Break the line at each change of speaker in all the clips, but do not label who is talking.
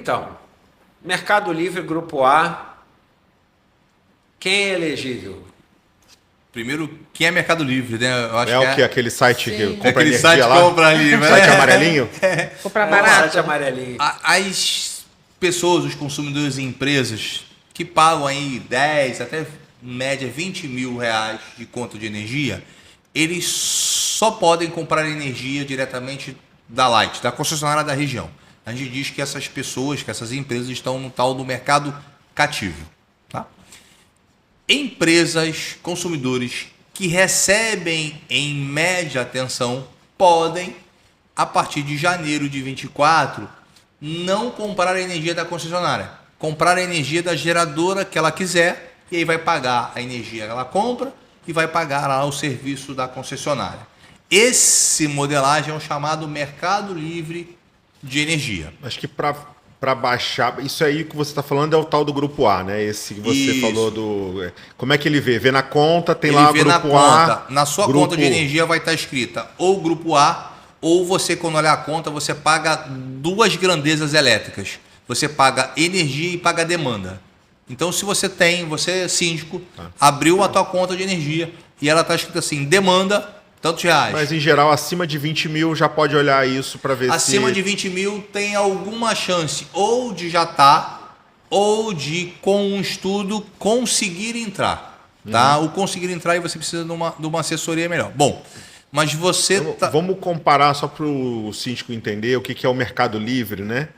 Então, Mercado Livre, Grupo A, quem é elegível?
Primeiro, quem é Mercado Livre, né? Eu acho
É
que
o que? Aquele site que compra
aquele
energia
site
lá?
compra ali, né?
Site amarelinho?
Comprar
É o
barato.
site amarelinho.
As pessoas, os consumidores e empresas que pagam aí 10 até média 20 mil reais de conta de energia, eles só podem comprar energia diretamente da Light, da concessionária da região. A gente diz que essas pessoas, que essas empresas estão no tal do mercado cativo. Tá? Empresas, consumidores que recebem em média atenção podem, a partir de janeiro de 24, não comprar a energia da concessionária, comprar a energia da geradora que ela quiser e aí vai pagar a energia que ela compra e vai pagar lá o serviço da concessionária. Esse modelagem é o chamado Mercado Livre de Energia.
Acho que para baixar... Isso aí que você está falando é o tal do Grupo A, né? Esse que você
Isso.
falou do... Como é que ele vê? Vê na conta, tem
Ele
lá
vê
Grupo
na
A...
conta, na sua
grupo...
conta de energia vai estar escrita ou Grupo A, ou você, quando olhar a conta, você paga duas grandezas elétricas. Você paga energia e paga demanda. Então, se você é síndico, abriu a tua conta de energia e ela está escrita assim, demanda, tantos reais.
Mas, em geral, acima de 20 mil já pode olhar isso para ver
Acima
se...
de 20 mil tem alguma chance ou de já estar, ou de, com um estudo, conseguir entrar. Tá? O conseguir entrar aí você precisa de uma assessoria melhor. Bom, mas você...
Vamos comparar só para o síndico entender o que é o Mercado Livre, né?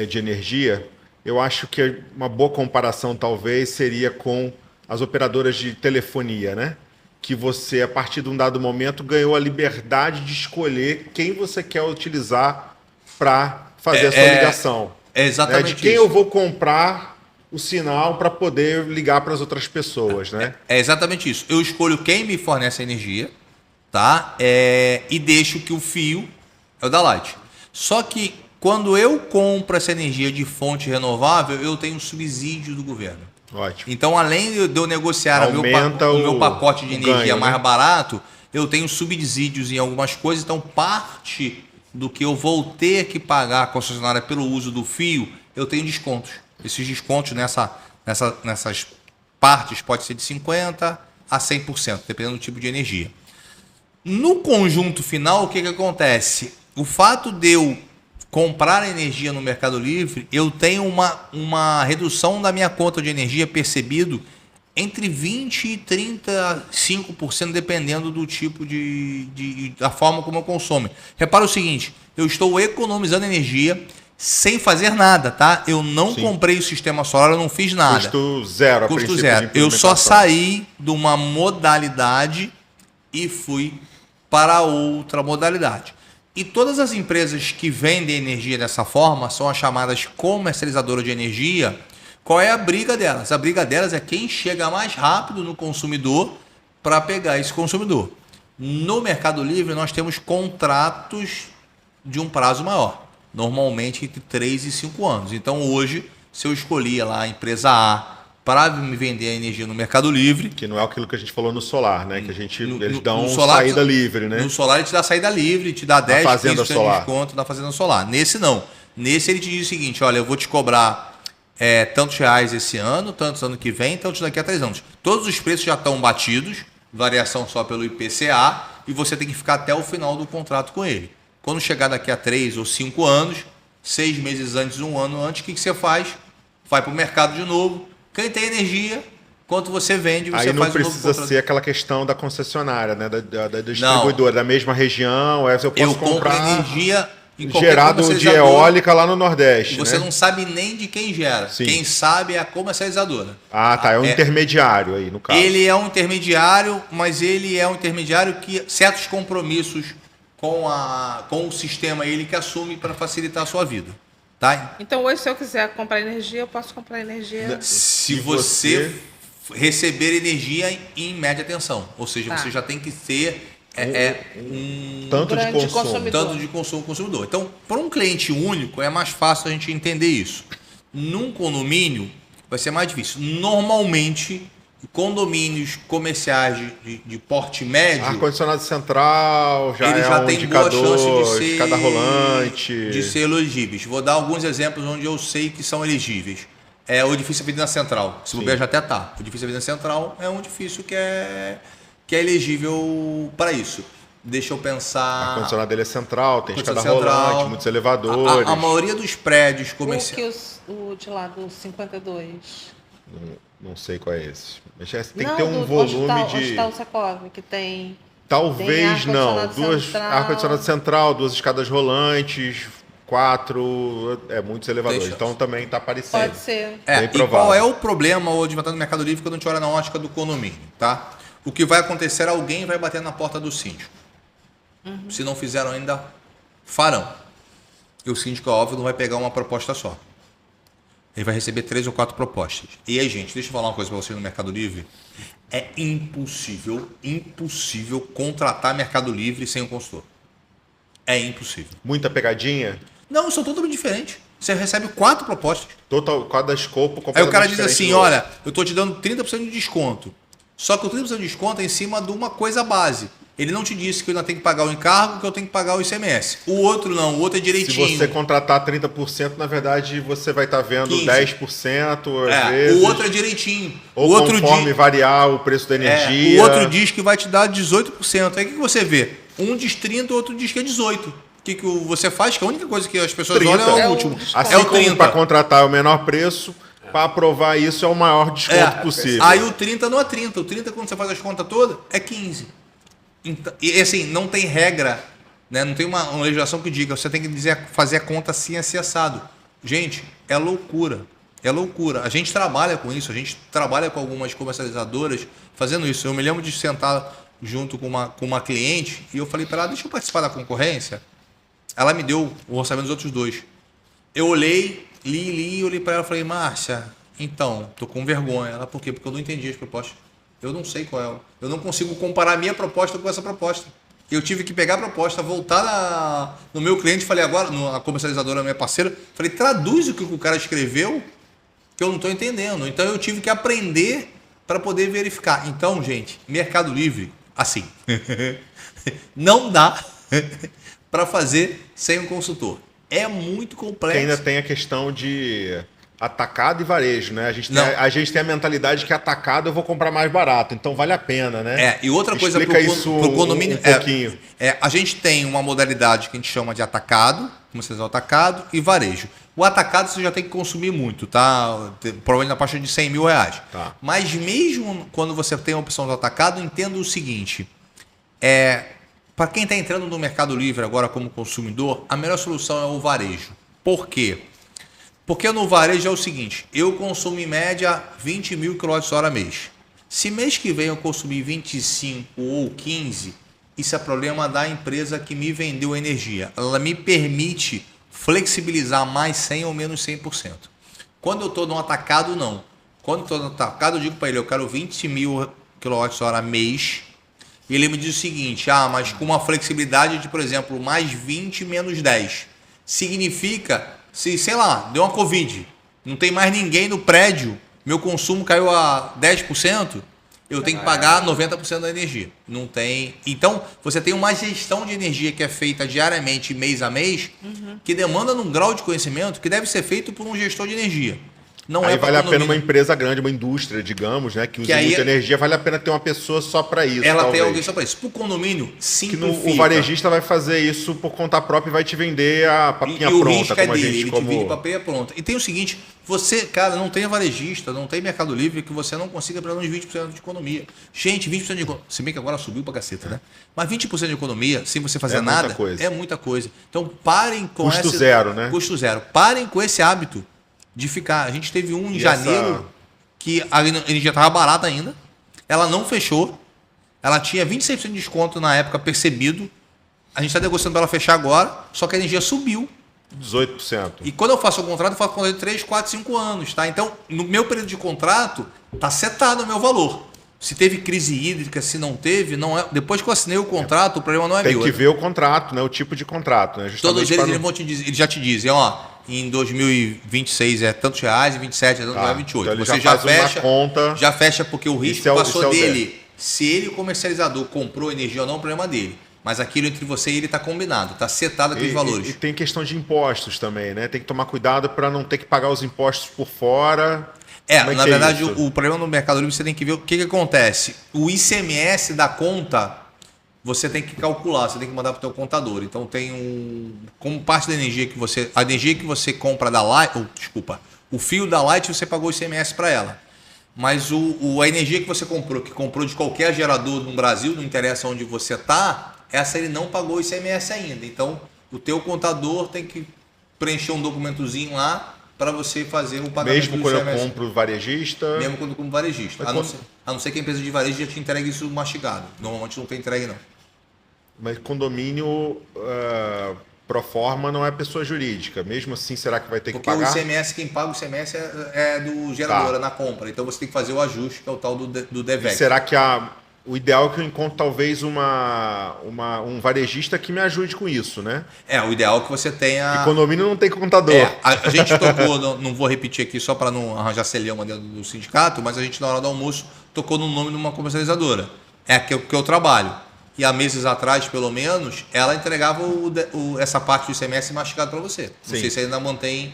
De energia. Eu acho que uma boa comparação talvez seria com as operadoras de telefonia, né? Que você, a partir de um dado momento, ganhou a liberdade de escolher quem você quer utilizar para fazer a sua ligação.
É exatamente
De quem
isso.
eu vou comprar o sinal para poder ligar para as outras pessoas, né?
É exatamente isso. Eu escolho quem me fornece a energia, tá? E deixo que o fio é o da Light. Só que quando eu compro essa energia de fonte renovável, eu tenho subsídio do governo.
Ótimo.
Então, além de eu negociar
Aumenta
o meu pacote de energia
ganho,
mais
né?
barato, eu tenho subsídios em algumas coisas. Então, parte do que eu vou ter que pagar a concessionária pelo uso do fio, eu tenho descontos. Esses descontos nessas partes pode ser de 50% a 100%, dependendo do tipo de energia. No conjunto final, o que acontece? O fato de eu comprar energia no Mercado Livre, eu tenho uma redução da minha conta de energia percebido entre 20% e 35%, dependendo do tipo da forma como eu consumo. Repara o seguinte, eu estou economizando energia sem fazer nada, tá? Eu não comprei o sistema solar, eu não fiz nada.
Custo zero.
Custo zero. Eu só saí de uma modalidade e fui para outra modalidade. E todas as empresas que vendem energia dessa forma são as chamadas comercializadoras de energia. Qual é a briga delas? A briga delas é quem chega mais rápido no consumidor para pegar esse consumidor. No Mercado Livre, nós temos contratos de um prazo maior, normalmente entre 3 e 5 anos. Então, hoje, se eu escolher lá a empresa A para me vender a energia no Mercado Livre...
Que não é aquilo que a gente falou no solar, né? Que eles dão
no solar,
saída livre, né?
No solar ele te dá saída livre, te dá 10, 15% de desconto na fazenda solar. Nesse não. Nesse ele te diz o seguinte, olha, eu vou te cobrar tantos reais esse ano, tantos ano que vem, tantos daqui a 3 anos. Todos os preços já estão batidos, variação só pelo IPCA, e você tem que ficar até o final do contrato com ele. Quando chegar daqui a 3 ou 5 anos, 6 meses antes, 1 ano antes, o que você faz? Vai para o mercado de novo. Quem tem energia, quanto você vende, você faz um novo contrato. Aí não precisa
ser aquela questão da concessionária, né? Da distribuidora, da mesma região. Eu posso comprar
energia em
gerado de eólica lá no Nordeste.
Você
né?
não sabe nem de quem gera.
Sim.
Quem sabe é a comercializadora.
Ah, tá. É um intermediário aí, no caso.
Ele é um intermediário, mas ele é um intermediário que certos compromissos com o sistema ele que assume para facilitar a sua vida. Tá?
Então, hoje, se eu quiser comprar energia, eu posso comprar energia...
Se você receber energia em média tensão. Ou seja, você já tem que ter um
tanto de
consumo consumidor. Então, para um cliente único, é mais fácil a gente entender isso. Num condomínio, vai ser mais difícil. Normalmente, condomínios comerciais de porte médio,
Ar-condicionado central já
ele
é
já
um
tem
indicador,
boa chance de
escada rolante.
ser elegíveis. Vou dar alguns exemplos onde eu sei que são elegíveis. O edifício Avenida Central, se bobear já até tá. O edifício Avenida Central é um edifício que é elegível para isso. Deixa eu pensar.
O ar-condicionado dele é central, tem escada
Ar-condicionado
rolante, muitos elevadores.
A maioria dos prédios comerciais.
O de lá do 52.
Não sei qual é esse. Mas tem
Não,
que ter um
do
volume
Hospital,
de.
Hospital Sakov, que tem...
Talvez
tem
não.
ar-condicionado central.
Ar-condicionado central, 2 escadas rolantes, 4, muitos elevadores.
Deixa-
Então também está aparecendo.
Pode ser.
Bem
E
provável.
qual é o problema hoje de no Mercado Livre quando a gente olha na ótica do condomínio, tá? O que vai acontecer, alguém vai bater na porta do síndico. Se não fizeram ainda, farão. E o síndico, óbvio, não vai pegar uma proposta só. Ele vai receber 3 ou 4 propostas. E aí, gente, deixa eu falar uma coisa para vocês no Mercado Livre. É impossível contratar Mercado Livre sem um consultor. É impossível.
Muita pegadinha.
Não, são totalmente diferentes. Você recebe 4 propostas.
Cada escopo
Aí o cara
completamente
diz
diferente
assim,
do outro.
olha, eu estou te dando 30% de desconto. Só que o 30% de desconto é em cima de uma coisa base. Ele não te disse que eu ainda tenho que pagar o encargo, que eu tenho que pagar o ICMS. O outro não, o outro é direitinho.
Se você contratar 30%, na verdade você vai estar vendo
15.
10% às vezes.
O outro é direitinho.
Ou
o outro
conforme variar o preço da energia.
o outro diz que vai te dar 18%. Aí o que você vê? Um diz 30%, o outro diz que é 18%. O que você faz? Que a única coisa que as pessoas
30.
olham é
É
o
o
último.
desconto.
Assim
É o
como
30%.
para contratar é o menor preço, para aprovar isso é o maior desconto possível.
Aí o 30 não é 30. O 30, quando você faz as contas todas, é 15%. Então, e assim, não tem regra, né? Não tem uma legislação que diga, você tem que fazer a conta assim, assim, assado. Gente, é loucura. É loucura. A gente trabalha com isso, a gente trabalha com algumas comercializadoras fazendo isso. Eu me lembro de sentar junto com uma cliente e eu falei para ela, deixa eu participar da concorrência. Ela me deu o orçamento dos outros 2. Eu olhei, li, olhei para ela e falei, Márcia, então, tô com vergonha. Ela, por quê? Porque eu não entendi as propostas. Eu não sei qual é. Eu não consigo comparar a minha proposta com essa proposta. Eu tive que pegar a proposta, voltar no meu cliente, falei agora, na comercializadora, minha parceira, falei, traduz o que o cara escreveu, que eu não estou entendendo. Então eu tive que aprender para poder verificar. Então, gente, Mercado Livre, assim, não dá para fazer sem um consultor. É muito complexo.
Ainda tem a questão de atacado e varejo, né?
Não.
A gente tem a mentalidade que atacado eu vou comprar mais barato, então vale a pena, né?
E outra coisa
Explica
pro
isso
condomínio
um pouquinho.
a gente tem uma modalidade que a gente chama de atacado, comercialização atacado e varejo. O atacado você já tem que consumir muito, tá? Provavelmente na faixa de 100 mil reais.
Tá.
Mas mesmo quando você tem a opção do atacado, entenda o seguinte: para quem está entrando no Mercado Livre agora como consumidor, a melhor solução é o varejo. Por quê? Porque no varejo é o seguinte, eu consumo em média 20 mil kWh mês. Se mês que vem eu consumir 25 ou 15, isso é problema da empresa que me vendeu a energia. Ela me permite flexibilizar mais 100 ou menos 100%. Quando eu estou no atacado, não. Quando eu estou no atacado, eu digo para ele, eu quero 20 mil kWh mês. E ele me diz o seguinte, mas com uma flexibilidade de, por exemplo, mais 20 menos 10. Significa, se, sei lá, deu uma Covid, não tem mais ninguém no prédio, meu consumo caiu a 10%, eu tenho que pagar 90% da energia. Não tem. Então, você tem uma gestão de energia que é feita diariamente, mês a mês, que demanda num grau de conhecimento que deve ser feito por um gestor de energia. Não
Aí
pra
vale a pena
condomínio.
uma empresa grande, uma indústria, digamos, né? Que usa
aí
muita energia, vale a pena ter uma pessoa só para isso.
Ela
talvez.
tem alguém só para isso. Para o condomínio,
Que
simplifica.
o varejista vai fazer isso por conta própria e vai te vender a papinha
o
pronta,
risco é
como a
dele,
gente
ele te vende papel pronta. E tem o seguinte, você, cara, não tem varejista, não tem Mercado Livre que você não consiga pelo menos 20% de economia. Gente, 20% de economia, se bem que agora subiu pra caceta, né? Mas 20% de economia, sem você fazer
É muita
nada,
coisa.
é muita coisa. Então parem com
Custo zero, né?
Custo zero. Parem com esse hábito de ficar. A gente teve um em
E
janeiro que a energia estava barata ainda, ela não fechou, ela tinha 26% de desconto na época percebido, a gente está negociando para ela fechar agora, só que a energia subiu.
18%.
E quando eu faço o contrato, eu faço o contrato de 3, 4, 5 anos, tá? Então, no meu período de contrato, tá setado o meu valor. Se teve crise hídrica, se não teve, não é. Depois que eu assinei o contrato, o problema não é
Tem
meu.
que ver o contrato, né? O tipo de contrato, né?
Todos
Justamente
eles, eles já te dizem, em 2026 é tantos reais, em 27 é tantos reais, 28.
Então ele
Você
já
já
faz uma
fecha,
conta.
já fecha porque o risco
Isso é o
passou dele.
dele.
Se ele, o comercializador, comprou energia ou não, é um problema dele. Mas aquilo entre você e ele está combinado, está setado aqueles valores.
E tem questão de impostos também, né? Tem que tomar cuidado para não ter que pagar os impostos por fora. Como é
Na
que
verdade,
isso?
o problema no Mercado Livre você tem que ver o que acontece. O ICMS da conta você tem que calcular, você tem que mandar para o teu contador. Então tem como parte da energia que você, a energia que você compra da Light, o fio da Light você pagou o ICMS para ela. Mas a energia que você comprou, de qualquer gerador no Brasil, não interessa onde você está, essa ele não pagou o ICMS ainda. Então, o teu contador tem que preencher um documentozinho lá para você fazer o pagamento
Mesmo
do
quando
ICMS.
eu compro varejista.
Mesmo quando como varejista.
Mas
A não ser que a empresa de varejo já te entregue isso mastigado. Normalmente não tem entregue, não.
Mas condomínio pro forma não é pessoa jurídica. Mesmo assim, será que vai ter
Porque
que pagar?
o ICMS, quem paga o ICMS é do gerador, é na compra. Então você tem que fazer o ajuste, que é o tal do
E
DEVEC.
será que o ideal é que eu encontre talvez um varejista que me ajude com isso, né?
O ideal é que você tenha...
E condomínio não tem contador.
A gente tocou, não vou repetir aqui só para não arranjar celeuma dentro do sindicato, mas a gente na hora do almoço tocou no nome de uma comercializadora. É que eu trabalho. E há meses atrás, pelo menos, ela entregava essa parte do ICMS mastigado para você. Não
Sim.
sei se ainda mantém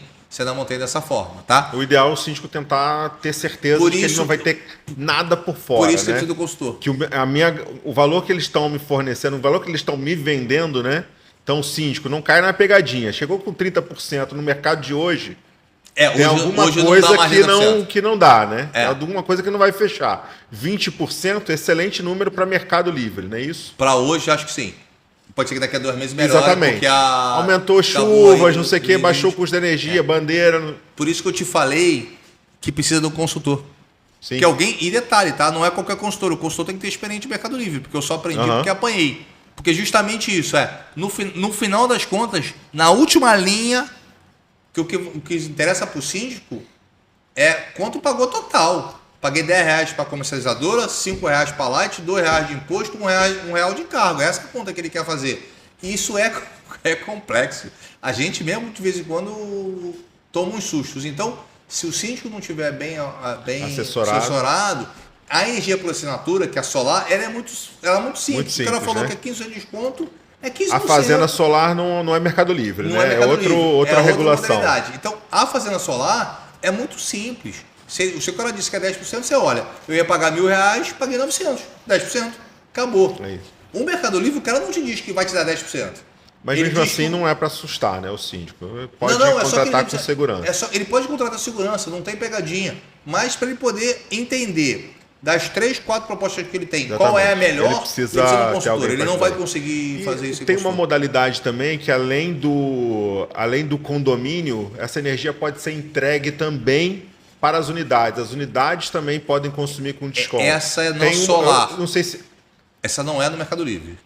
dessa forma, tá?
O ideal é o síndico tentar ter certeza de que ele não vai ter nada por fora.
Por isso que
né?
eu preciso do consultor.
Que o valor que eles estão me fornecendo, o valor que eles estão me vendendo, né? Então o síndico não cai na pegadinha. Chegou com 30% no mercado de hoje. Tem alguma
hoje
coisa
não dá mais 30%.
que não dá, né?
É.
Alguma coisa que não vai fechar. 20%, excelente número para Mercado Livre, não é isso?
Para hoje, acho que sim. Pode ser que daqui a 2 meses melhore.
Exatamente.
Porque
Aumentou
acabou
chuvas,
aí
não sei o quê,
2020.
baixou o custo da energia, bandeira.
Por isso que eu te falei que precisa do consultor.
Sim.
Que alguém, e detalhe, tá? Não é qualquer consultor. O consultor tem que ter experiência de Mercado Livre, porque eu só aprendi porque apanhei. Porque justamente isso, no final das contas, na última linha, o que interessa para o síndico é quanto pagou total. Paguei R$10 para a comercializadora, R$5 para a Light, R$2 de imposto, R$1 de encargo. Essa é a conta que ele quer fazer. E isso é complexo. A gente mesmo, de vez em quando, toma uns sustos. Então, se o síndico não estiver bem assessorado, a energia por assinatura, que é a solar, ela é muito simples.
Muito
O cara
simples,
falou
né?
que é 15% de desconto, é 15%.
A fazenda solar não é Mercado Livre,
Não
né?
é Mercado Livre,
outra regulação.
modalidade. Então, a fazenda solar é muito simples. Se o cara disse que é 10%, você olha, eu ia pagar R$1.000, paguei 900, 10%, acabou.
É isso.
O Mercado Livre, o cara não te diz que vai te dar 10%.
Mas
Ele
mesmo
diz
assim
que-
não é para assustar, né? O síndico pode
é só que ele
contratar com
precisa-
segurança.
Ele pode contratar segurança, não tem pegadinha. Mas para ele poder entender das 3, 4 propostas que ele tem, qual é a
Exatamente.
melhor,
Ele precisa
de um
ter
consultor.
alguém
Ele
pra
não vai
ajudar.
conseguir fazer isso.
E tem uma modalidade também que além do condomínio, essa energia pode ser entregue também para as unidades. As unidades também podem consumir com desconto.
Essa é no
Tem
solar.
eu não sei se
Essa não é no Mercado Livre.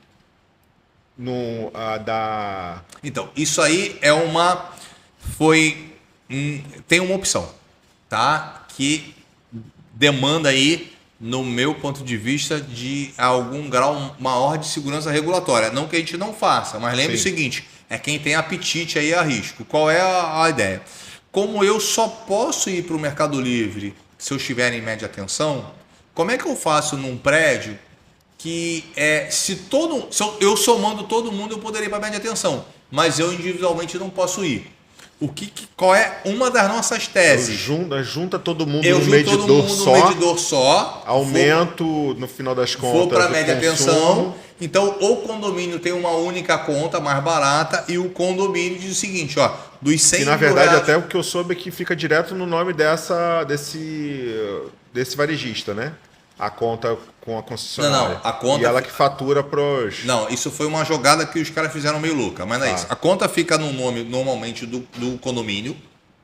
Então,
Isso aí tem uma opção, tá? Que demanda aí, no meu ponto de vista, de algum grau maior de segurança regulatória. Não que a gente não faça, mas lembre o
Sim.
seguinte, é quem tem apetite aí a risco. Qual é a ideia? Como eu só posso ir para o Mercado Livre se eu estiver em média tensão, como é que eu faço num prédio que se eu somando todo mundo eu poderia ir para média tensão, mas eu individualmente não posso ir. Qual é uma das nossas teses?
junta todo mundo
Eu
no
junto todo
medidor
mundo
só,
no medidor só,
aumento no final das contas.
vou para
do
média
consumo.
tensão. Então, o condomínio tem uma única conta mais barata e o condomínio diz o seguinte, ó, dos 100
E na
mil
verdade
reais,
até o que eu soube é que fica direto no nome desse varejista, né? A conta com a concessionária.
Não, a conta-
E ela que fatura pros...
Não, isso foi uma jogada que os caras fizeram meio louca, mas não é isso. A conta fica no nome, normalmente, do condomínio,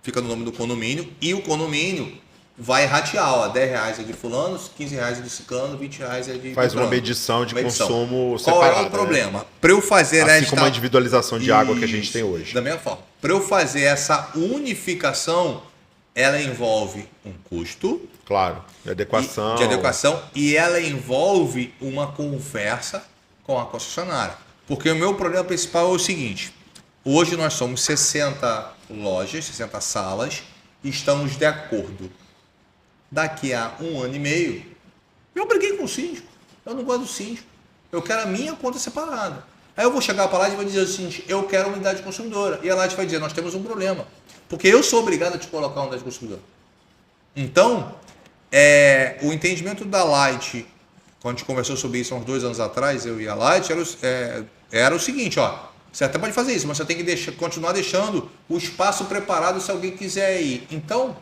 fica no nome do condomínio, e o condomínio vai ratear, ó, R$10 é de fulano, R$15 é de ciclano, R$20 é de...
Faz uma
Beltrano.
medição de consumo
Qual
separada.
é o problema? Para eu fazer
Assim como a individualização de água que a gente
Isso,
tem hoje.
Da mesma forma. Para eu fazer essa unificação, ela envolve um custo...
Claro, de adequação.
E ela envolve uma conversa com a concessionária. Porque o meu problema principal é o seguinte: Hoje nós somos 60 lojas, 60 salas, e estamos de acordo. Daqui a 1 ano e meio, eu briguei com o síndico. Eu não gosto do síndico. Eu quero a minha conta separada. Aí eu vou chegar para lá e vou dizer o seguinte: eu quero uma unidade consumidora. E a Light vai dizer: nós temos um problema. Porque eu sou obrigado a te colocar uma unidade consumidora. Então, o entendimento da Light, quando a gente conversou sobre isso há uns 2 anos atrás, eu e a Light, era o seguinte: ó, você até pode fazer isso, mas você tem que continuar deixando o espaço preparado se alguém quiser ir. Então,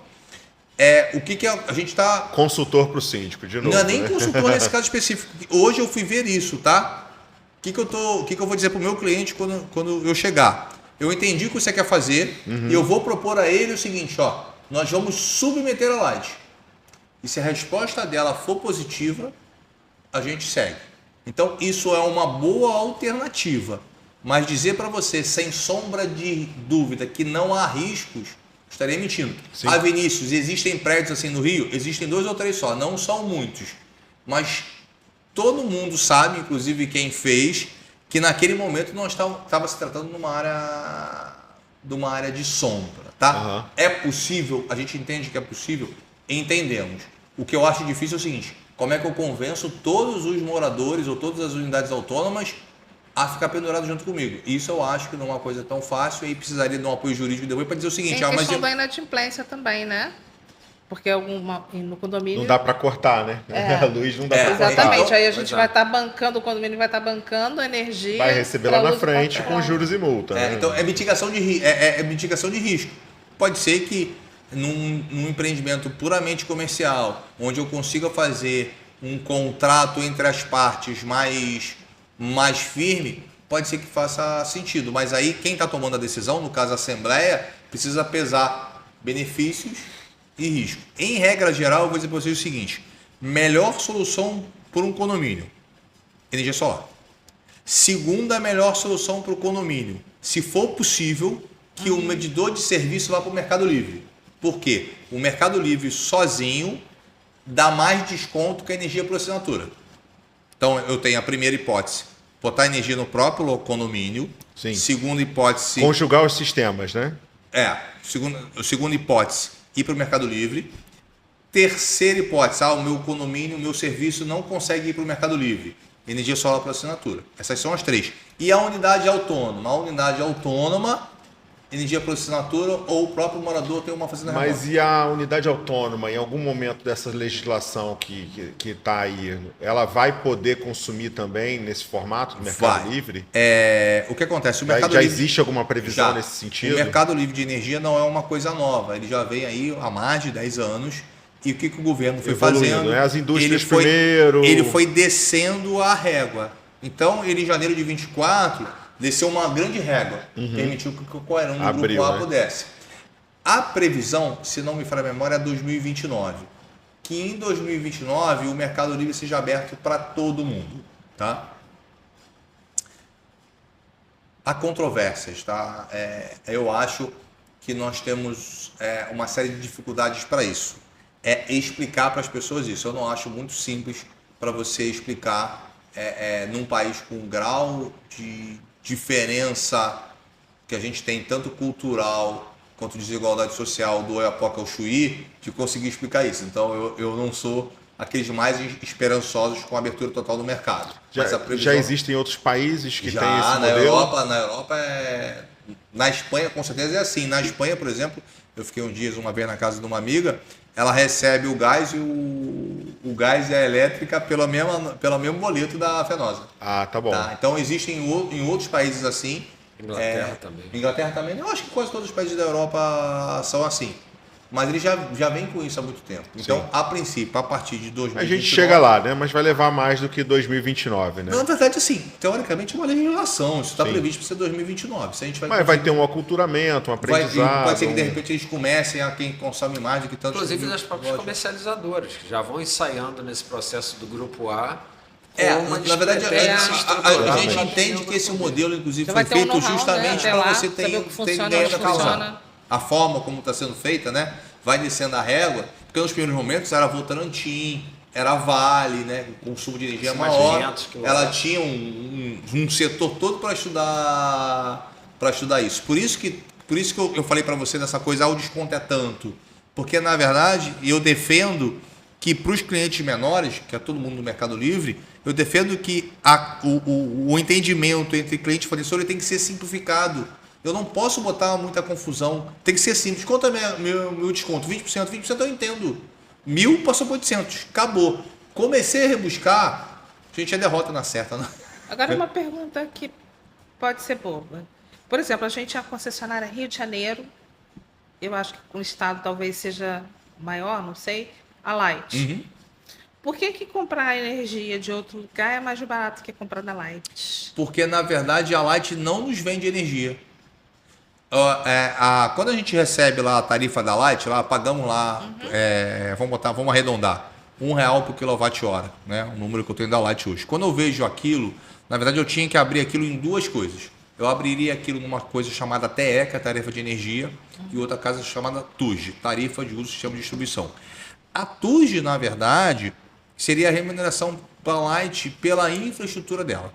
o que a gente está...
Consultor para o síndico, de novo.
Não é nem
né?
consultor nesse caso específico. Hoje eu fui ver isso, tá? O que eu vou dizer para o meu cliente quando eu chegar? Eu entendi o que você quer fazer e eu vou propor a ele o seguinte: ó, nós vamos submeter a Light. E se a resposta dela for positiva, a gente segue. Então, isso é uma boa alternativa. Mas dizer para você, sem sombra de dúvida, que não há riscos, estaria mentindo.
Sim.
Vinícius, existem prédios assim no Rio? Existem 2 ou 3 só, não são muitos. Mas todo mundo sabe, inclusive quem fez, que naquele momento não estava se tratando de uma área de sombra. Tá? É possível, a gente entende que é possível, entendemos. O que eu acho difícil é o seguinte: como é que eu convenço todos os moradores ou todas as unidades autônomas a ficar pendurado junto comigo? Isso eu acho que não é uma coisa tão fácil e precisaria de um apoio jurídico depois para dizer o seguinte:
Tem a questão da inadimplência também, né? Porque no condomínio...
Não dá para cortar, né? A luz não dá para cortar.
Exatamente, aí a gente vai estar bancando, o condomínio vai estar bancando a energia...
Vai receber lá na frente
particular.
com juros e multa. Né?
Então, é mitigação de risco. Pode ser que num empreendimento puramente comercial, onde eu consiga fazer um contrato entre as partes mais firme, pode ser que faça sentido. Mas aí quem está tomando a decisão, no caso a Assembleia, precisa pesar benefícios e risco. Em regra geral, eu vou dizer para vocês o seguinte: melhor solução para um condomínio, energia solar. Segunda melhor solução para o condomínio, se for possível, que o medidor de serviço vá para o Mercado Livre. Por quê? O Mercado Livre sozinho dá mais desconto que a energia por assinatura. Então, eu tenho a primeira hipótese: botar energia no próprio condomínio.
Sim.
Segunda hipótese...
Conjugar os sistemas, né?
Segunda hipótese, ir para o Mercado Livre. Terceira hipótese: o meu condomínio, o meu serviço não consegue ir para o Mercado Livre. Energia solar por assinatura. Essas são as 3. E a unidade autônoma? A unidade autônoma, energia por assinatura, ou o próprio morador tem uma fazenda remota.
Mas e a unidade autônoma, em algum momento dessa legislação que está aí, ela vai poder consumir também nesse formato do Mercado Livre?
O que acontece? O
Já
Mercado Livre,
existe alguma previsão nesse sentido?
O Mercado Livre de Energia não é uma coisa nova. Ele já vem aí há mais de 10 anos. E o que o governo foi fazendo?
Né? As indústrias primeiro...
Ele foi descendo a régua. Então, ele em janeiro de 24... desceu uma grande régua, permitiu que qualquer um do Grupo A pudesse. A previsão, se não me falha a memória, é 2029. Que em 2029 o Mercado Livre seja aberto para todo mundo. Tá? Há controvérsias. Tá? Eu acho que nós temos uma série de dificuldades para isso. Explicar para as pessoas isso. Eu não acho muito simples para você explicar num país com um grau de diferença que a gente tem, tanto cultural quanto desigualdade social, do Oiapoque ao Chuí, de conseguir explicar isso. Então, eu não sou aqueles mais esperançosos com a abertura total do mercado.
Já existem outros países que têm esse modelo?
Na Europa, na Espanha, com certeza é assim. Na Espanha, por exemplo, eu fiquei uma vez na casa de uma amiga, ela recebe o gás e o gás e a elétrica pelo mesmo boleto da Fenosa.
Tá bom.
Tá? Então, existem em outros países assim.
Inglaterra também.
Inglaterra também. Eu acho que quase todos os países da Europa são assim. Mas ele já vem com isso há muito tempo. Então,
Sim.
a princípio, a partir de 2029...
A gente chega lá, né? Mas vai levar mais do que 2029, né?
Na verdade, assim, teoricamente é uma legislação. Isso está previsto para ser 2029. Se a gente
Mas vai ter um aculturamento, um aprendizado...
Pode ser que, de repente, eles comecem a quem consome mais do que tanto...
Inclusive das próprias comercializadoras, que já vão ensaiando nesse processo do Grupo A.
Na verdade, a gente entende que esse modelo, inclusive, foi feito justamente para você ter ideia da causa. A forma como está sendo feita, né? Vai descendo a régua, porque nos primeiros momentos era Votorantim, era Vale, né? O consumo de energia maior. Ela tinha um setor todo para estudar para estudar isso. Por isso que eu falei para você dessa coisa, o desconto é tanto. Porque, na verdade, eu defendo que para os clientes menores, que é todo mundo no Mercado Livre, eu defendo que o entendimento entre cliente e fornecedor tem que ser simplificado. Eu não posso botar muita confusão. Tem que ser simples. Quanto é meu desconto? 20%. 20% eu entendo. 1.000 passou por 800. Acabou. Comecei a rebuscar, a gente é derrota na certa. Né?
Agora uma pergunta que pode ser boba. Por exemplo, a gente é a concessionária Rio de Janeiro. Eu acho que o estado talvez seja maior, não sei. A Light.
Uhum.
Por que comprar energia de outro lugar é mais barato que comprar da Light?
Porque, na verdade, a Light não nos vende energia. Quando a gente recebe lá a tarifa da Light, lá pagamos lá, vamos arredondar, R$1 por quilowatt-hora, né? O número que eu tenho da Light hoje. Quando eu vejo aquilo, na verdade eu tinha que abrir aquilo em duas coisas. Eu abriria aquilo numa coisa chamada TE, que é a tarifa de energia, e outra coisa chamada TUG, tarifa de uso do sistema de distribuição. A TUG, na verdade, seria a remuneração para a Light pela infraestrutura dela.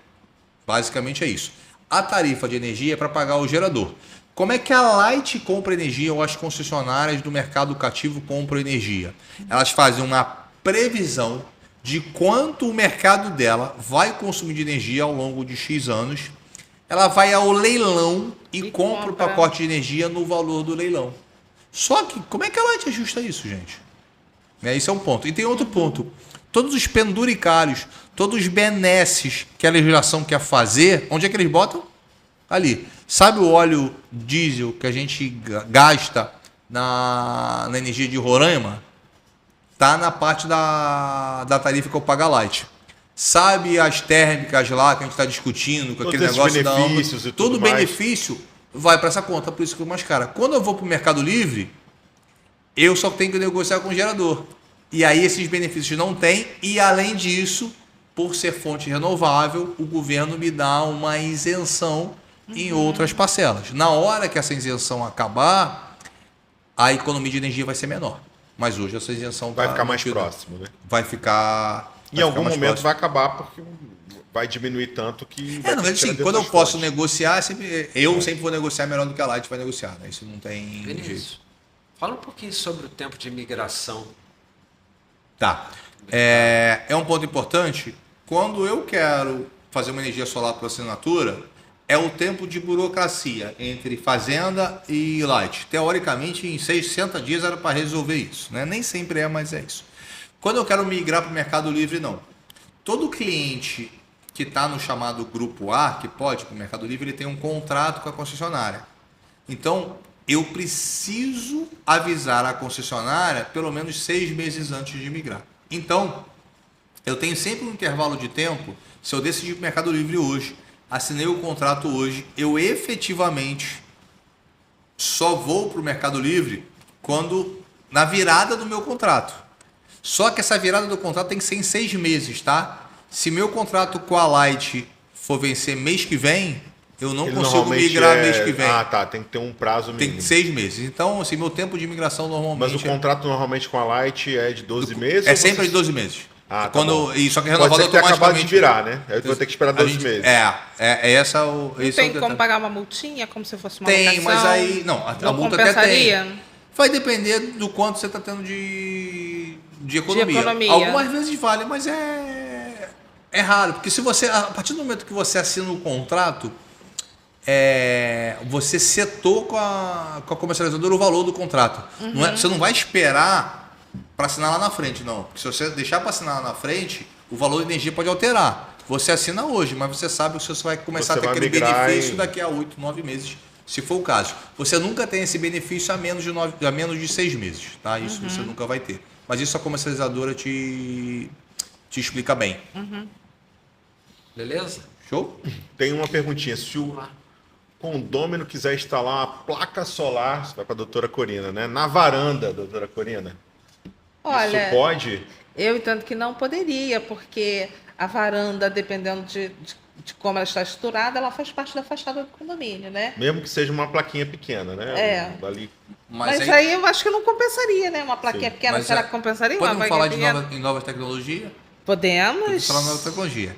Basicamente é isso. A tarifa de energia é para pagar o gerador. Como é que a Light compra energia ou as concessionárias do mercado cativo compram energia? Elas fazem uma previsão de quanto o mercado dela vai consumir de energia ao longo de X anos. Ela vai ao leilão e compra o pacote de energia no valor do leilão. Só que, como é que a Light ajusta isso, gente? Esse é um ponto. E tem outro ponto. Todos os penduricários, todos os benesses que a legislação quer fazer, onde é que eles botam? Ali. Sabe o óleo diesel que a gente gasta na energia de Roraima? Está na parte da tarifa que eu pago a Light. Sabe as térmicas lá que a gente está discutindo, com
todos
aquele negócio da
benefícios e
todo
tudo mais.
benefício vai para essa conta, por isso que é mais cara. Quando eu vou para o Mercado Livre, eu só tenho que negociar com o gerador. E aí esses benefícios não tem, e além disso, por ser fonte renovável, o governo me dá uma isenção em outras parcelas. Na hora que essa isenção acabar, a economia de energia vai ser menor. Mas hoje essa isenção
vai ficar mais próximo, né?
Vai ficar.
Em algum momento vai acabar porque vai diminuir tanto que.
Na verdade, sim. Quando eu posso negociar, eu sempre vou negociar melhor do que a Light vai negociar. Né? Isso não tem jeito.
Fala um pouquinho sobre o tempo de migração.
Tá. É um ponto importante. Quando eu quero fazer uma energia solar por assinatura, é o tempo de burocracia entre fazenda e Light. Teoricamente, em 60 dias era para resolver isso. Né? Nem sempre é, mas é isso. Quando eu quero migrar para o Mercado Livre, não. Todo cliente que está no chamado Grupo A, que pode ir para o Mercado Livre, ele tem um contrato com a concessionária. Então, eu preciso avisar a concessionária pelo menos 6 meses antes de migrar. Então, eu tenho sempre um intervalo de tempo. Se eu decidir para o Mercado Livre hoje, assinei o contrato hoje, eu efetivamente só vou para o Mercado Livre quando na virada do meu contrato. Só que essa virada do contrato tem que ser em 6 meses, tá? Se meu contrato com a Light for vencer mês que vem, eu não consigo migrar mês que vem.
Ah, tá. Tem que ter um prazo mínimo.
Tem 6 meses. Então, assim, meu tempo de migração normalmente...
Mas o contrato normalmente com a Light é de 12 meses?
É sempre de 12 meses.
Ah, tá.
Só que renovado
pode ser que
automaticamente.
acabado de virar, né? Aí eu vou ter que esperar 12 meses.
Essa o.
Não tem como pagar uma multinha, como se fosse uma
Tem,
locação?
mas aí. Não, a multa até tem. Vai depender do quanto você está tendo de economia. Algumas vezes vale, mas é raro. Porque se você. A partir do momento que você assina o contrato, você setou com a comercializadora o valor do contrato. Uhum. Você não vai esperar para assinar lá na frente, não. Porque se você deixar para assinar lá na frente, o valor da energia pode alterar. Você assina hoje, mas você sabe que você vai começar a ter aquele benefício daqui a 8, 9 meses, se for o caso. Você nunca tem esse benefício a menos de 6 meses, tá? Isso você nunca vai ter. Mas isso a comercializadora te explica bem.
Uhum.
Beleza?
Show?
Tem uma perguntinha. Se o condômino quiser instalar uma placa solar, isso vai para a doutora Corina, né? Na varanda, doutora Corina.
Olha,
isso pode?
Eu entendo que não poderia, porque a varanda, dependendo de como ela está estruturada, ela faz parte da fachada do condomínio, né?
Mesmo que seja uma plaquinha pequena, né? Ali.
Mas aí eu acho que não compensaria, né? Uma plaquinha pequena, será que compensaria?
Podemos falar em novas tecnologias?
Podemos.
Podemos falar em nova tecnologia.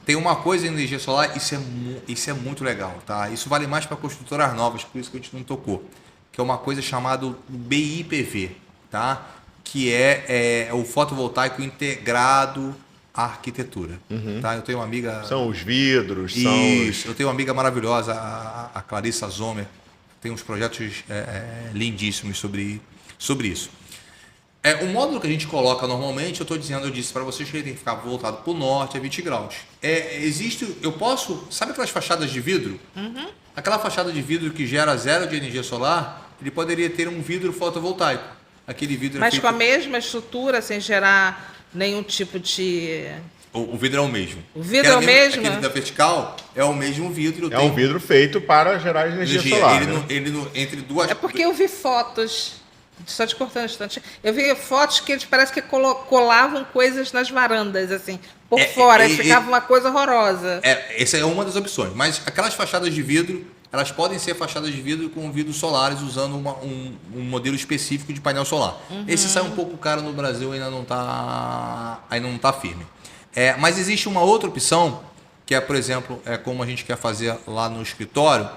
tem uma coisa em energia solar, isso é muito legal, tá? Isso vale mais para construtoras novas, por isso que a gente não tocou. Que é uma coisa chamada BIPV, tá? Que é o fotovoltaico integrado à arquitetura. Tá? Eu tenho uma amiga...
São os vidros,
Isso, eu tenho uma amiga maravilhosa, a Clarissa Zomer, tem uns projetos lindíssimos sobre isso. O módulo que a gente coloca normalmente, eu disse para vocês que ele tem que ficar voltado para o norte a 20 graus. Sabe aquelas fachadas de vidro? Aquela fachada de vidro que gera zero de energia solar, ele poderia ter um vidro fotovoltaico. Aquele vidro
Mas com a mesma estrutura, sem gerar nenhum tipo de...
O vidro é o mesmo.
O vidro é o mesmo?
Aquele da vertical é o mesmo vidro.
um vidro feito para gerar energia solar.
Entre duas...
É porque eu vi fotos, só te cortando um instante, eu vi fotos que eles parece que colavam coisas nas varandas, assim, por fora, e ficava uma coisa horrorosa.
Essa é uma das opções, mas aquelas fachadas de vidro, elas podem ser fachadas de vidro com vidros solares usando um modelo específico de painel solar. Esse sai um pouco caro no Brasil, ainda não está firme. Mas existe uma outra opção, que por exemplo, como a gente quer fazer lá no escritório.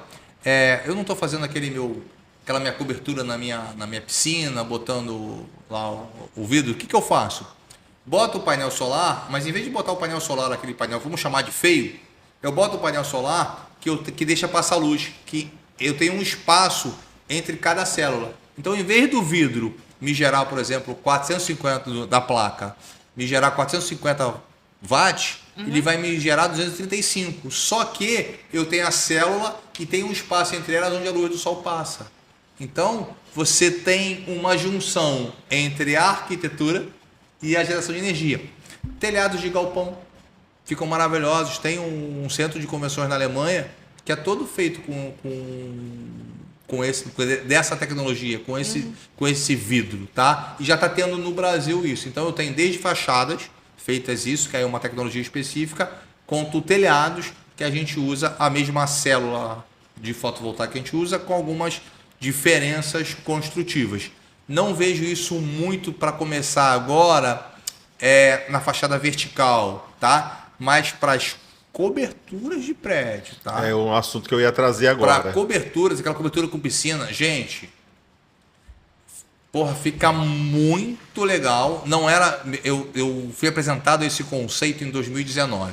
Eu não estou fazendo aquela minha cobertura na minha piscina, botando lá o vidro. O que eu faço? Boto o painel solar, mas em vez de botar o painel solar, aquele painel, vamos chamar de feio, eu boto o painel solar que deixa passar luz, que eu tenho um espaço entre cada célula. Então, em vez do vidro me gerar, por exemplo, 450 da placa, me gerar 450 watts, ele vai me gerar 235. Só que eu tenho a célula e tem um espaço entre elas onde a luz do sol passa. Então, você tem uma junção entre a arquitetura e a geração de energia. Telhados de galpão ficam maravilhosos. Tem um centro de convenções na Alemanha que é todo feito dessa tecnologia, com esse vidro, tá? E já está tendo no Brasil isso. Então eu tenho desde fachadas feitas isso, que é uma tecnologia específica, quanto telhados que a gente usa a mesma célula de fotovoltaica que a gente usa, com algumas diferenças construtivas. Não vejo isso muito para começar agora na fachada vertical, tá? Mas para as coberturas de prédio, tá?
É um assunto que eu ia trazer agora.
Para coberturas, aquela cobertura com piscina, gente, porra, fica muito legal. Não era, eu fui apresentado esse conceito em 2019.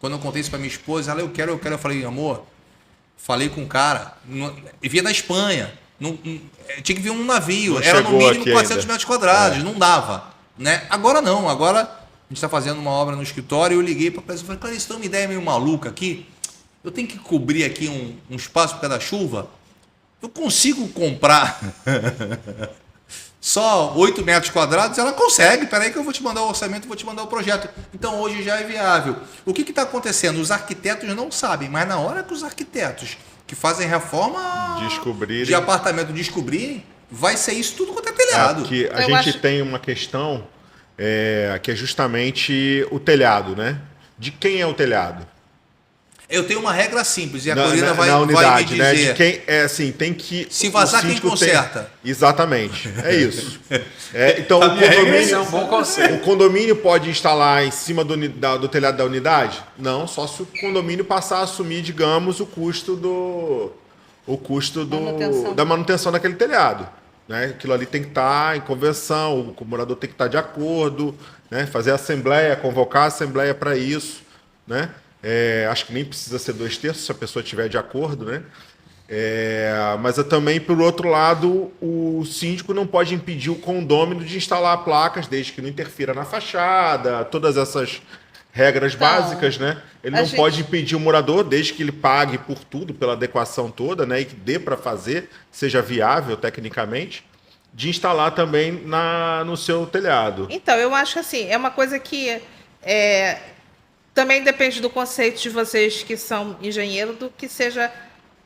Quando eu contei isso para minha esposa, ela, eu quero, eu falei, amor, falei com um cara, via da Espanha, tinha que vir um navio,
não
era no mínimo 400
ainda.
metros quadrados, não dava, né? Agora não, agora a gente está fazendo uma obra no escritório e eu liguei para a pessoa e falei, Clarice, tem uma ideia meio maluca aqui, eu tenho que cobrir aqui um espaço por causa da chuva, eu consigo comprar só 8 metros quadrados? Ela consegue, peraí que eu vou te mandar o orçamento, vou te mandar o projeto. Então hoje já é viável. O que está acontecendo? Os arquitetos não sabem, mas na hora que os arquitetos que fazem reforma de apartamento descobrirem, vai ser isso tudo quanto é telhado.
Porque a gente tem uma questão que é justamente o telhado, né? De quem é o telhado?
Eu tenho uma regra simples e a Corina vai me dizer.
Né? De quem assim, tem que.
Se vazar, quem conserta.
Exatamente. É isso. Então
é um bom conceito.
O condomínio pode instalar em cima do telhado da unidade? Não, só se o condomínio passar a assumir, digamos, o custo da manutenção daquele telhado. Né? Aquilo ali tem que estar em convenção, o morador tem que estar de acordo, né? Fazer assembleia, convocar a assembleia para isso, né? Acho que nem precisa ser 2/3 se a pessoa estiver de acordo, né? Mas também, por outro lado, o síndico não pode impedir o condômino de instalar placas, desde que não interfira na fachada, todas essas regras básicas, né? Ele não pode impedir o morador, desde que ele pague por tudo, pela adequação toda, né? E que dê para fazer, seja viável tecnicamente, de instalar também no seu telhado.
Então, eu acho que assim, é uma coisa que também depende do conceito de vocês que são engenheiros, do que seja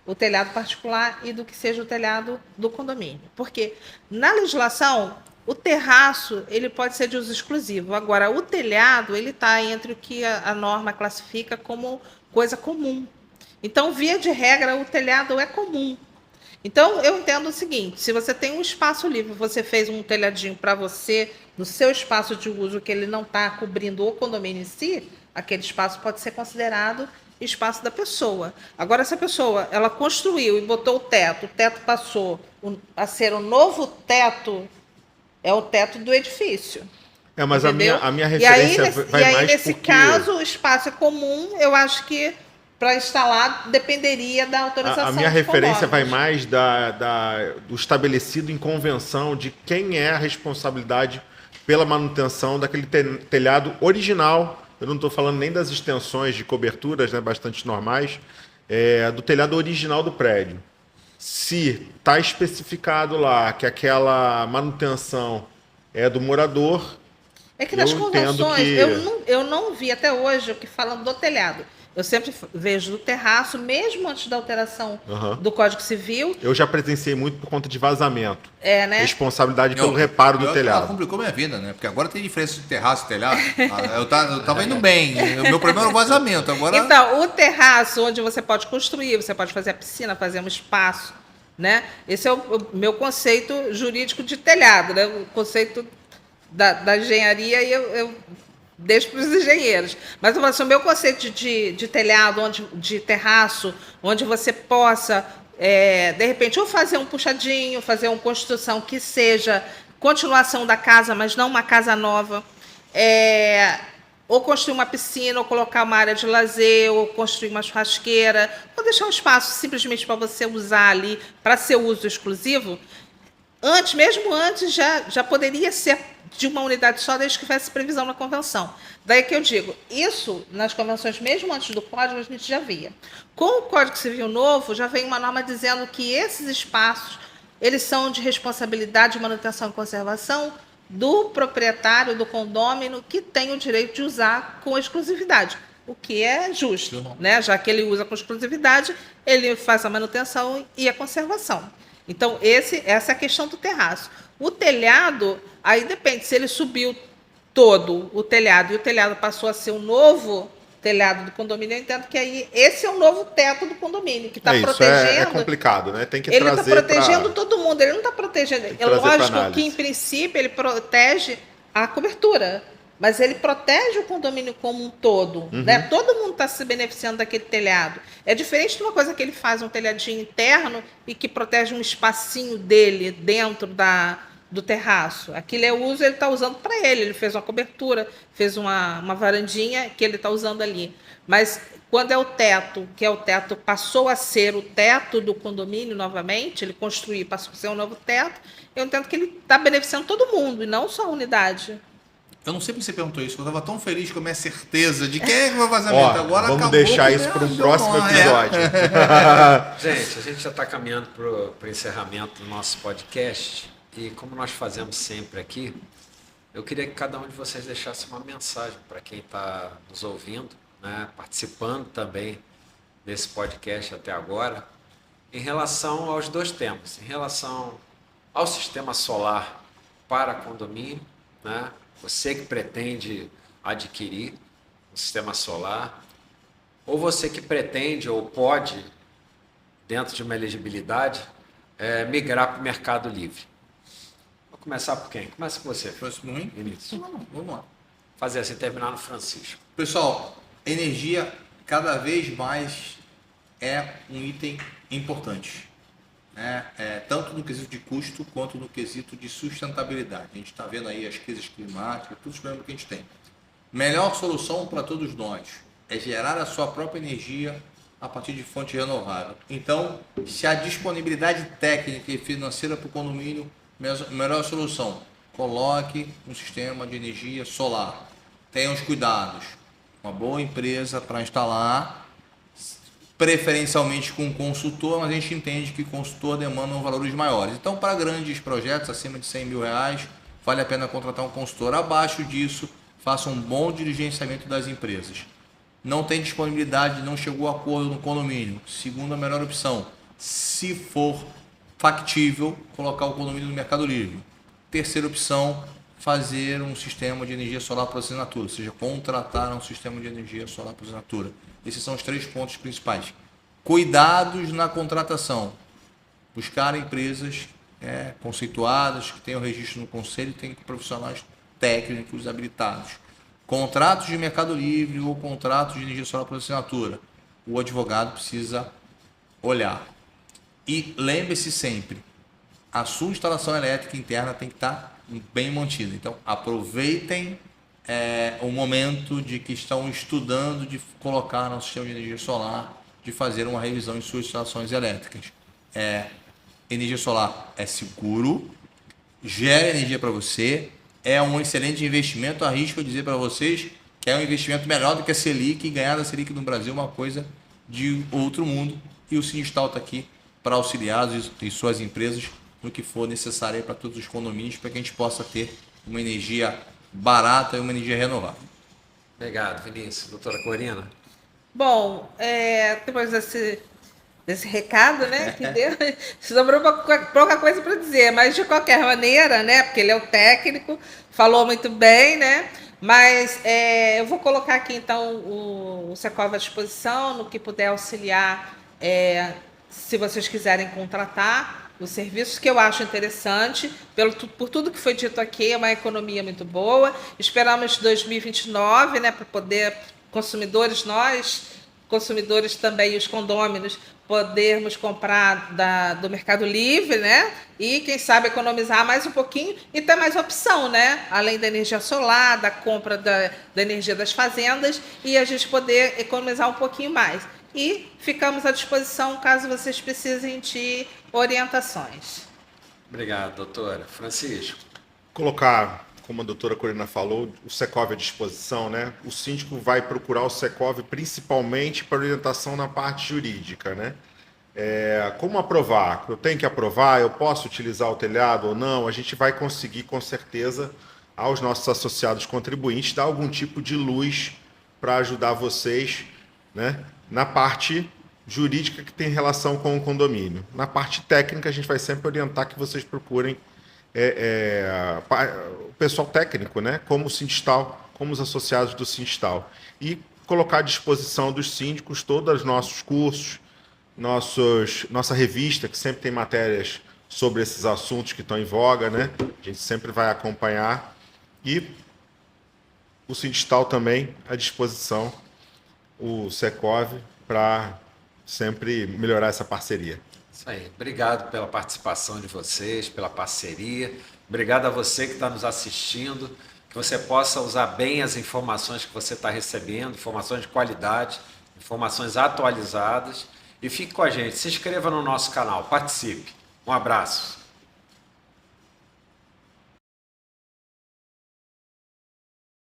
o telhado particular e do que seja o telhado do condomínio. Porque na legislação, o terraço ele pode ser de uso exclusivo. Agora, o telhado ele está entre o que a norma classifica como coisa comum. Então, via de regra, o telhado é comum. Então, eu entendo o seguinte, se você tem um espaço livre, você fez um telhadinho para você, no seu espaço de uso, que ele não está cobrindo o condomínio em si, aquele espaço pode ser considerado espaço da pessoa. Agora, se a pessoa ela construiu e botou o teto passou a ser o novo teto, é o teto do edifício.
Mas
entendeu?
a minha referência vai mais
nesse
porque...
caso, o espaço é comum, eu acho que para instalar dependeria da autorização.
A minha
dos
referência vai
condôminos.
mais do estabelecido em convenção de quem é a responsabilidade pela manutenção daquele telhado original. Eu não estou falando nem das extensões de coberturas, né, bastante normais, do telhado original do prédio. Se está especificado lá que aquela manutenção é do morador,
É que nas
eu entendo
convenções,
que...
eu não vi até hoje o que falam do telhado. Eu sempre vejo do terraço, mesmo antes da alteração do Código Civil.
Eu já presenciei muito por conta de vazamento.
Né?
Responsabilidade pelo reparo do
Ela
telhado.
complicou minha vida, né? Porque agora tem diferença de terraço e telhado. Eu tava indo bem. O meu problema era o vazamento. Agora...
Então, o terraço, onde você pode construir, você pode fazer a piscina, fazer um espaço, né? Esse é o meu conceito jurídico de telhado, né? O conceito da engenharia eu deixo para os engenheiros. Mas o meu conceito de telhado, de terraço, onde você possa, de repente, ou fazer um puxadinho, fazer uma construção que seja continuação da casa, mas não uma casa nova, ou construir uma piscina, ou colocar uma área de lazer, ou construir uma churrasqueira, ou deixar um espaço simplesmente para você usar ali, para seu uso exclusivo, mesmo antes, já poderia ser de uma unidade só, desde que tivesse previsão na convenção. Daí que eu digo, isso nas convenções, mesmo antes do Código, a gente já via. Com o Código Civil novo, já vem uma norma dizendo que esses espaços, eles são de responsabilidade de manutenção e conservação do proprietário do condômino que tem o direito de usar com exclusividade, o que é justo, né? Já que ele usa com exclusividade, ele faz a manutenção e a conservação. Então, essa é a questão do terraço. O telhado, aí depende, se ele subiu todo o telhado e o telhado passou a ser um novo telhado do condomínio, eu entendo que aí esse é o novo teto do condomínio, que está protegendo...
É complicado, né? Tem que
ele está
trazer
protegendo todo mundo, ele não está protegendo... É lógico que, em princípio, ele protege a cobertura, mas ele protege o condomínio como um todo. Né? Todo mundo está se beneficiando daquele telhado. É diferente de uma coisa que ele faz, um telhadinho interno e que protege um espacinho dele dentro do terraço. Aquilo é uso, ele está usando para ele. Ele fez uma cobertura, fez uma varandinha que ele está usando ali. Mas quando é o teto, que é o teto, passou a ser o teto do condomínio novamente, ele construiu, passou a ser um novo teto, eu entendo que ele está beneficiando todo mundo, e não só a unidade.
Eu não sei porque você perguntou isso, eu estava tão feliz com a minha certeza de quem é que vai vazamento. Agora
vamos deixar isso para um próximo episódio.
Gente, a gente já está caminhando para o encerramento do nosso podcast. E como nós fazemos sempre aqui, eu queria que cada um de vocês deixasse uma mensagem para quem está nos ouvindo, né, participando também desse podcast até agora, em relação aos dois temas. Em relação ao sistema solar para condomínio, né? Você que pretende adquirir um sistema solar, ou você que pretende ou pode, dentro de uma elegibilidade, migrar para o Mercado Livre. Vou começar por quem? Começa com você.
Começa por mim?
Vinícius.
Não, vamos lá.
Fazer assim, terminar no Francisco.
Pessoal, energia cada vez mais é um item importante. Tanto no quesito de custo quanto no quesito de sustentabilidade. A gente está vendo aí as crises climáticas, todos os problemas que a gente tem. Melhor solução para todos nós é gerar a sua própria energia a partir de fonte renovável. Então, se a disponibilidade técnica e financeira para o condomínio, melhor solução, coloque um sistema de energia solar. Tenha os cuidados. Uma boa empresa para instalar, preferencialmente com um consultor, mas a gente entende que consultor demanda valores maiores. Então, para grandes projetos, acima de R$100 mil, vale a pena contratar um consultor. Abaixo disso, faça um bom diligenciamento das empresas. Não tem disponibilidade, não chegou a acordo no condomínio. Segunda melhor opção, se for factível, colocar o condomínio no Mercado Livre. Terceira opção, fazer um sistema de energia solar por assinatura, ou seja, contratar um sistema de energia solar por assinatura. Esses são os 3 pontos principais. Cuidados na contratação. Buscar empresas conceituadas, que tenham registro no conselho e tenham profissionais técnicos habilitados. contratos de Mercado Livre ou contratos de energia solar por assinatura, o advogado precisa olhar. E lembre-se sempre, a sua instalação elétrica interna tem que estar bem mantida. Então, aproveitem o momento de que estão estudando de colocar no sistema de energia solar, de fazer uma revisão em suas instalações elétricas. Energia solar é seguro, gera energia para você, é um excelente investimento. Arrisco dizer para vocês que é um investimento melhor do que a Selic, e ganhar da Selic no Brasil é uma coisa de outro mundo. E o Sinistal está aqui para auxiliar e suas empresas no que for necessário para todos os condomínios, para que a gente possa ter uma energia barata e uma energia renovável.
Obrigado, Vinícius. Doutora Corina?
Bom, depois desse recado, né, que deu, sobrou pouca coisa para dizer, mas de qualquer maneira, né, porque ele é o técnico, falou muito bem, né, mas eu vou colocar aqui então o Secov à disposição, no que puder auxiliar, se vocês quiserem contratar os serviços, que eu acho interessante, por tudo que foi dito aqui, é uma economia muito boa. Esperamos 2029, né, para poder nós, consumidores também, os condôminos, podermos comprar do Mercado Livre, né? E, quem sabe, economizar mais um pouquinho e ter mais opção, né? Além da energia solar, da compra da energia das fazendas, e a gente poder economizar um pouquinho mais. E ficamos à disposição caso vocês precisem de orientações.
Obrigado, doutora. Francisco?
Colocar, como a doutora Corina falou, o Secov à disposição, né? O síndico vai procurar o Secov principalmente para orientação na parte jurídica, né? Como aprovar? Eu tenho que aprovar? Eu posso utilizar o telhado ou não? A gente vai conseguir, com certeza, aos nossos associados contribuintes, dar algum tipo de luz para ajudar vocês, né? Na parte jurídica que tem relação com o condomínio. Na parte técnica, a gente vai sempre orientar que vocês procurem o pessoal técnico, né? Como o Sinistal, como os associados do Sinistal. E colocar à disposição dos síndicos todos os nossos cursos, nossa revista, que sempre tem matérias sobre esses assuntos que estão em voga, né? A gente sempre vai acompanhar. E o Sinistal também à disposição, o Secov, para sempre melhorar essa parceria.
Isso aí. Obrigado pela participação de vocês, pela parceria. Obrigado a você que está nos assistindo, que você possa usar bem as informações que você está recebendo, informações de qualidade, informações atualizadas. E fique com a gente. Se inscreva no nosso canal, participe. Um abraço.